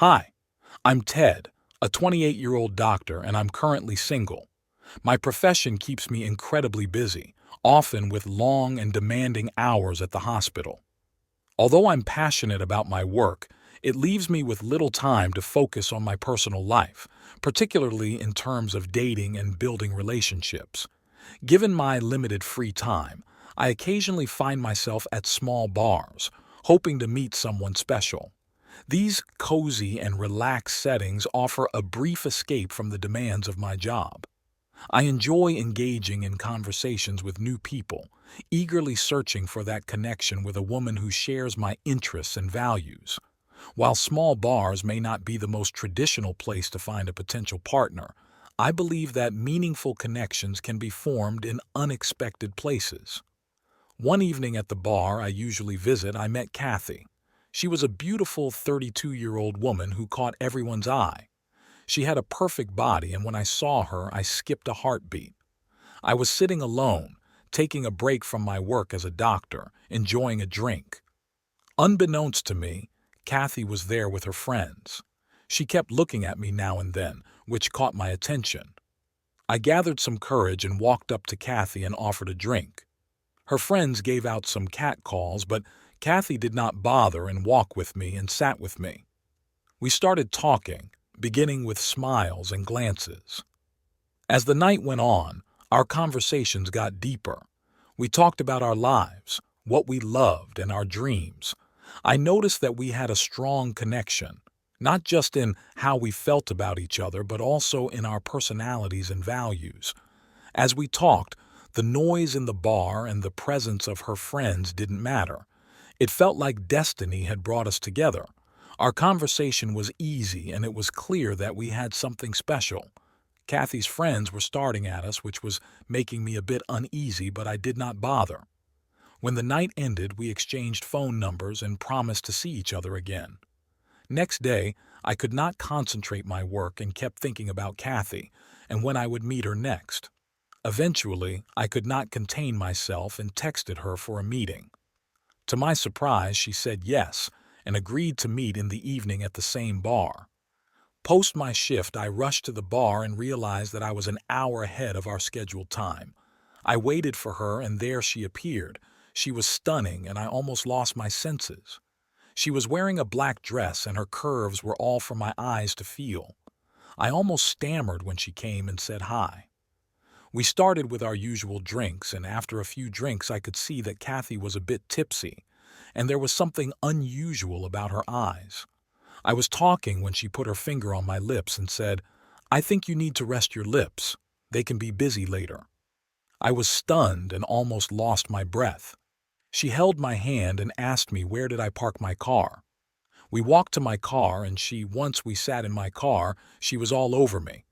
Hi, I'm Ted, a 28-year-old doctor, and I'm currently single. My profession keeps me incredibly busy, often with long and demanding hours at the hospital. Although I'm passionate about my work, it leaves me with little time to focus on my personal life, particularly in terms of dating and building relationships. Given my limited free time, I occasionally find myself at small bars, hoping to meet someone special. These cozy and relaxed settings offer a brief escape from the demands of my job. I enjoy engaging in conversations with new people, eagerly searching for that connection with a woman who shares my interests and values. While small bars may not be the most traditional place to find a potential partner, I believe that meaningful connections can be formed in unexpected places. One evening at the bar I usually visit, I met Kathy. She was a beautiful 32-year-old woman who caught everyone's eye. She had a perfect body, and when I saw her, I skipped a heartbeat. I was sitting alone, taking a break from my work as a doctor, enjoying a drink. Unbeknownst to me, Kathy was there with her friends. She kept looking at me now and then, which caught my attention. I gathered some courage and walked up to Kathy and offered a drink. Her friends gave out some catcalls, but Kathy did not bother and walked with me and sat with me. We started talking, beginning with smiles and glances. As the night went on, our conversations got deeper. We talked about our lives, what we loved, and our dreams. I noticed that we had a strong connection, not just in how we felt about each other, but also in our personalities and values. As we talked, the noise in the bar and the presence of her friends didn't matter. It felt like destiny had brought us together. Our conversation was easy, and it was clear that we had something special. Kathy's friends were starting at us, which was making me a bit uneasy, but I did not bother. When the night ended, we exchanged phone numbers and promised to see each other again. Next day, I could not concentrate my work and kept thinking about Kathy and when I would meet her next. Eventually, I could not contain myself and texted her for a meeting. To my surprise, she said yes and agreed to meet in the evening at the same bar. Post my shift, I rushed to the bar and realized that I was an hour ahead of our scheduled time. I waited for her, and there she appeared. She was stunning, and I almost lost my senses. She was wearing a black dress, and her curves were all for my eyes to feel. I almost stammered when she came and said hi. We started with our usual drinks, and after a few drinks I could see that Kathy was a bit tipsy, and there was something unusual about her eyes. I was talking when she put her finger on my lips and said, "I think you need to rest your lips. They can be busy later." I was stunned and almost lost my breath. She held my hand and asked me where did I park my car. We walked to my car, and once we sat in my car, she was all over me.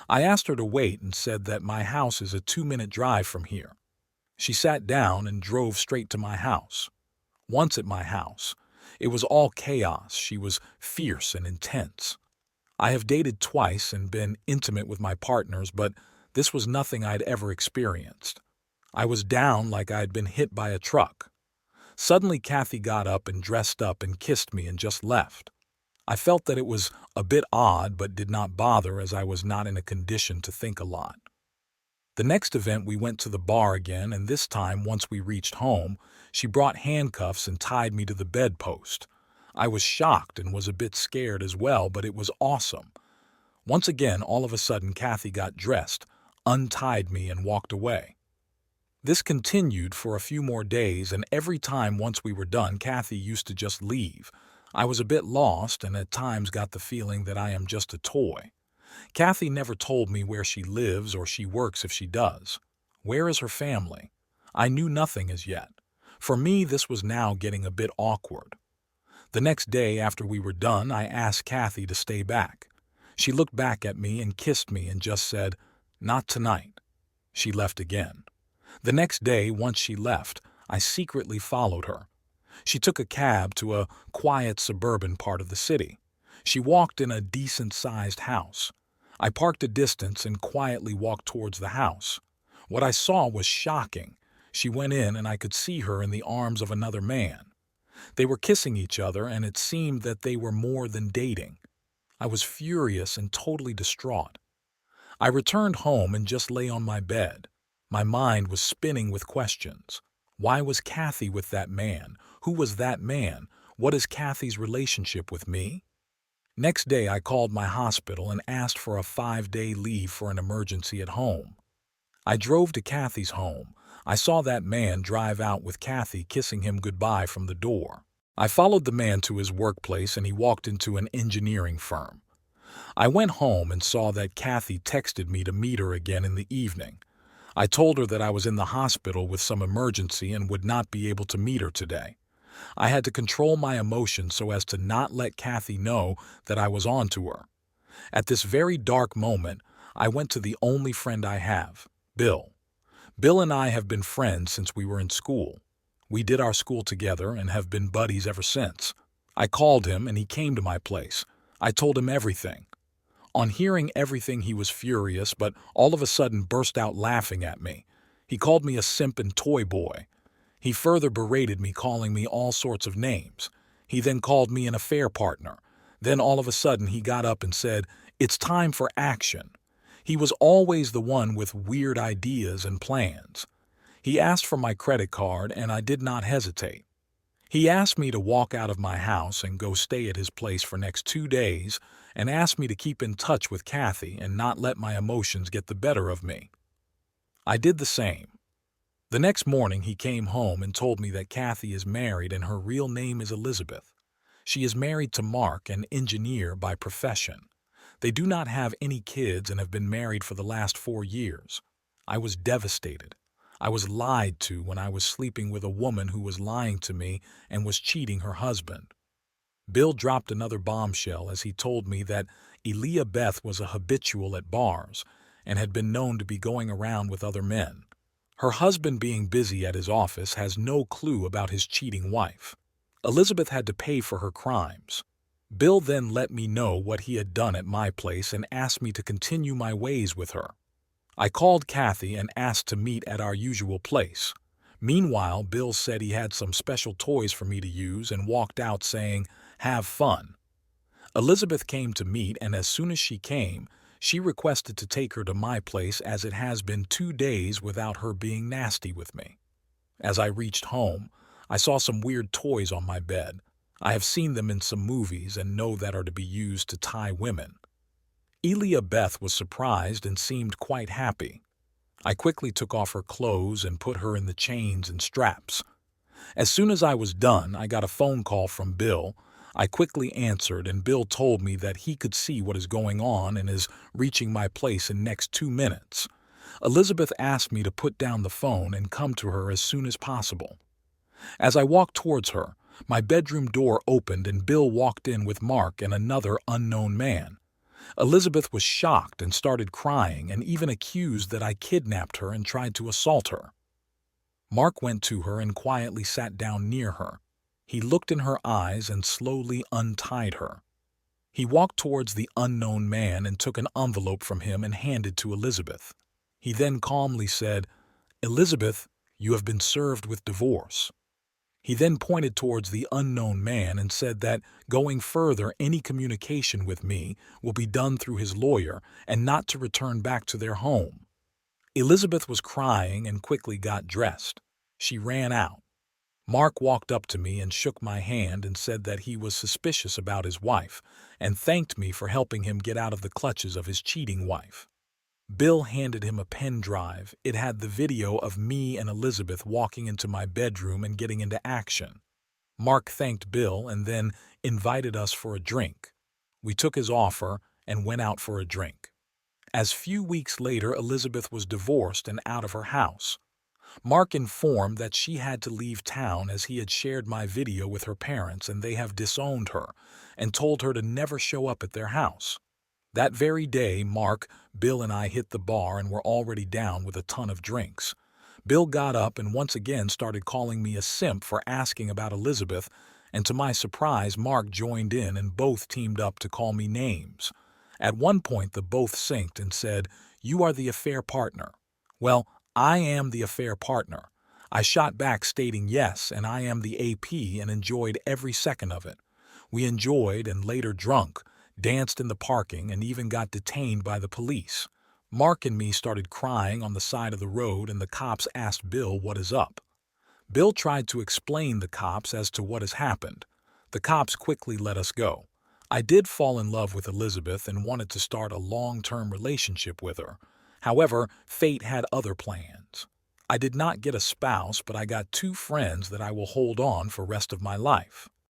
I asked her to wait and said that my house is a 2-minute drive from here. She sat down and drove straight to my house. Once at my house, it was all chaos. She was fierce and intense. I have dated twice and been intimate with my partners, but this was nothing I'd ever experienced. I was down like I'd been hit by a truck. Suddenly, Kathy got up and dressed up and kissed me and just left. I felt that it was a bit odd, but did not bother as I was not in a condition to think a lot. The next event, we went to the bar again, and this time, once we reached home, she brought handcuffs and tied me to the bedpost. I was shocked and was a bit scared as well, but it was awesome. Once again, all of a sudden, Kathy got dressed, untied me, and walked away. This continued for a few more days, and every time once we were done, Kathy used to just leave. I was a bit lost and at times got the feeling that I am just a toy. Kathy never told me where she lives or she works if she does. Where is her family? I knew nothing as yet. For me, this was now getting a bit awkward. The next day after we were done, I asked Kathy to stay back. She looked back at me and kissed me and just said, "Not tonight." She left again. The next day, once she left, I secretly followed her. She took a cab to a quiet suburban part of the city. She walked in a decent-sized house. I parked a distance and quietly walked towards the house. What I saw was shocking. She went in and I could see her in the arms of another man. They were kissing each other, and it seemed that they were more than dating. I was furious and totally distraught. I returned home and just lay on my bed. My mind was spinning with questions. Why was Kathy with that man? Who was that man? What is Kathy's relationship with me? Next day, I called my hospital and asked for a 5-day leave for an emergency at home. I drove to Kathy's home. I saw that man drive out with Kathy kissing him goodbye from the door. I followed the man to his workplace and he walked into an engineering firm. I went home and saw that Kathy texted me to meet her again in the evening. I told her that I was in the hospital with some emergency and would not be able to meet her today. I had to control my emotions so as to not let Kathy know that I was on to her. At this very dark moment, I went to the only friend I have, Bill. Bill and I have been friends since we were in school. We did our school together and have been buddies ever since. I called him and he came to my place. I told him everything. On hearing everything, he was furious, but all of a sudden burst out laughing at me. He called me a simp and toy boy. He further berated me, calling me all sorts of names. He then called me an affair partner. Then all of a sudden he got up and said, "It's time for action." He was always the one with weird ideas and plans. He asked for my credit card and I did not hesitate. He asked me to walk out of my house and go stay at his place for next 2 days and asked me to keep in touch with Kathy and not let my emotions get the better of me. I did the same. The next morning he came home and told me that Kathy is married and her real name is Elizabeth. She is married to Mark, an engineer by profession. They do not have any kids and have been married for the last 4 years. I was devastated. I was lied to when I was sleeping with a woman who was lying to me and was cheating her husband. Bill dropped another bombshell as he told me that Elizabeth was a habitual at bars and had been known to be going around with other men. Her husband, being busy at his office, has no clue about his cheating wife. Elizabeth had to pay for her crimes. Bill then let me know what he had done at my place and asked me to continue my ways with her. I called Kathy and asked to meet at our usual place. Meanwhile, Bill said he had some special toys for me to use and walked out saying, "Have fun." Elizabeth came to meet, and as soon as she came, she requested to take her to my place as it has been 2 days without her being nasty with me. As I reached home, I saw some weird toys on my bed. I have seen them in some movies and know that are to be used to tie women. Elizabeth was surprised and seemed quite happy. I quickly took off her clothes and put her in the chains and straps. As soon as I was done, I got a phone call from Bill. I quickly answered, and Bill told me that he could see what is going on and is reaching my place in next 2 minutes. Elizabeth asked me to put down the phone and come to her as soon as possible. As I walked towards her, my bedroom door opened and Bill walked in with Mark and another unknown man. Elizabeth was shocked and started crying and even accused that I kidnapped her and tried to assault her. Mark went to her and quietly sat down near her. He looked in her eyes and slowly untied her. He walked towards the unknown man and took an envelope from him and handed to Elizabeth. He then calmly said, "Elizabeth, you have been served with divorce." He then pointed towards the unknown man and said that going further, any communication with me will be done through his lawyer and not to return back to their home. Elizabeth was crying and quickly got dressed. She ran out. Mark walked up to me and shook my hand and said that he was suspicious about his wife and thanked me for helping him get out of the clutches of his cheating wife. Bill handed him a pen drive. It had the video of me and Elizabeth walking into my bedroom and getting into action. Mark thanked Bill and then invited us for a drink. We took his offer and went out for a drink. As few weeks later, Elizabeth was divorced and out of her house. Mark informed that she had to leave town as he had shared my video with her parents and they have disowned her and told her to never show up at their house. That very day, Mark, Bill, and I hit the bar and were already down with a ton of drinks. Bill got up and once again started calling me a simp for asking about Elizabeth, and to my surprise, Mark joined in and both teamed up to call me names. At one point, the both synced and said, "You are the affair partner." Well, I am the affair partner. I shot back stating yes, and I am the AP and enjoyed every second of it. We enjoyed and later drunk, danced in the parking, and even got detained by the police. Mark and me started crying on the side of the road, and the cops asked Bill what is up. Bill tried to explain the cops as to what has happened. The cops quickly let us go. I did fall in love with Elizabeth and wanted to start a long-term relationship with her. However, fate had other plans. I did not get a spouse, but I got two friends that I will hold on for rest of my life.